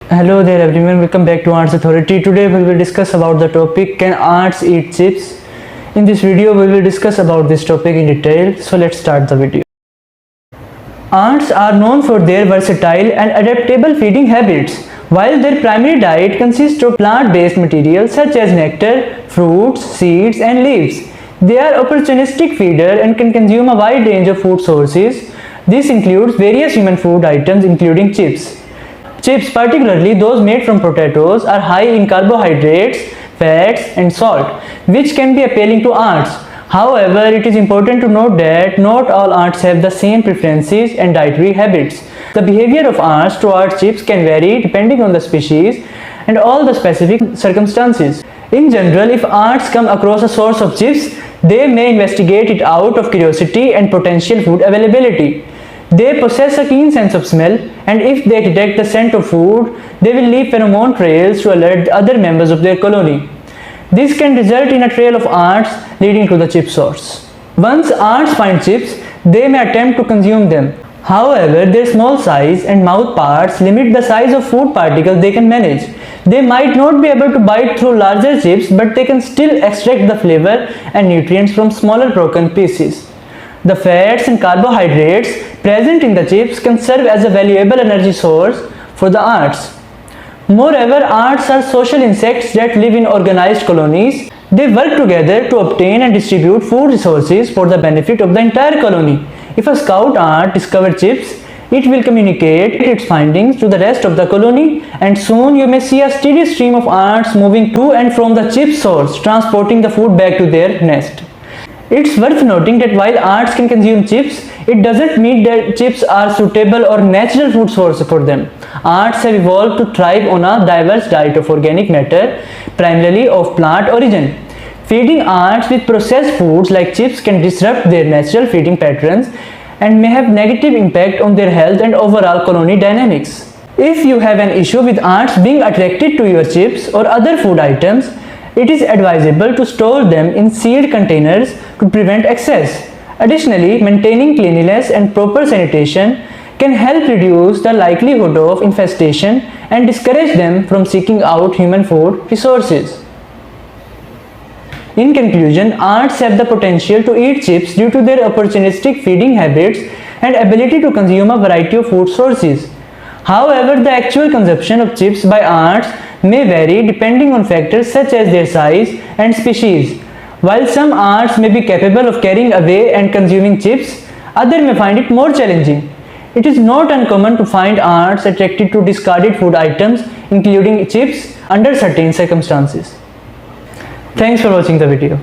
Hello there everyone, welcome back to Ants Authority. Today we will discuss about the topic, can ants eat chips? In this video we will discuss about this topic in detail, so let's start the video. Ants are known for their versatile and adaptable feeding habits. While their primary diet consists of plant-based material such as nectar, fruits, seeds and leaves, they are opportunistic feeder and can consume a wide range of food sources. This includes various human food items including chips. Chips, particularly those made from potatoes, are high in carbohydrates, fats and salt, which can be appealing to ants. However, it is important to note that not all ants have the same preferences and dietary habits. The behavior of ants towards chips can vary depending on the species and all the specific circumstances. In general, if ants come across a source of chips, they may investigate it out of curiosity and potential food availability. They possess a keen sense of smell, and if they detect the scent of food, they will leave pheromone trails to alert the other members of their colony. This can result in a trail of ants leading to the chip source. Once ants find chips, they may attempt to consume them. However, their small size and mouth parts limit the size of food particles they can manage. They might not be able to bite through larger chips, but they can still extract the flavor and nutrients from smaller broken pieces. The fats and carbohydrates present in the chips can serve as a valuable energy source for the ants. Moreover, ants are social insects that live in organized colonies. They work together to obtain and distribute food resources for the benefit of the entire colony. If a scout ant discovers chips, it will communicate its findings to the rest of the colony, and soon you may see a steady stream of ants moving to and from the chip source, transporting the food back to their nest. It's worth noting that while ants can consume chips, it doesn't mean that chips are suitable or natural food source for them. Ants have evolved to thrive on a diverse diet of organic matter, primarily of plant origin. Feeding ants with processed foods like chips can disrupt their natural feeding patterns and may have negative impact on their health and overall colony dynamics. If you have an issue with ants being attracted to your chips or other food items, it is advisable to store them in sealed containers to prevent excess. Additionally, maintaining cleanliness and proper sanitation can help reduce the likelihood of infestation and discourage them from seeking out human food resources. In conclusion, ants have the potential to eat chips due to their opportunistic feeding habits and ability to consume a variety of food sources. However, the actual consumption of chips by ants may vary depending on factors such as their size and species. While some ants may be capable of carrying away and consuming chips, others may find it more challenging. It is not uncommon to find ants attracted to discarded food items, including chips, under certain circumstances. Thanks for watching the video.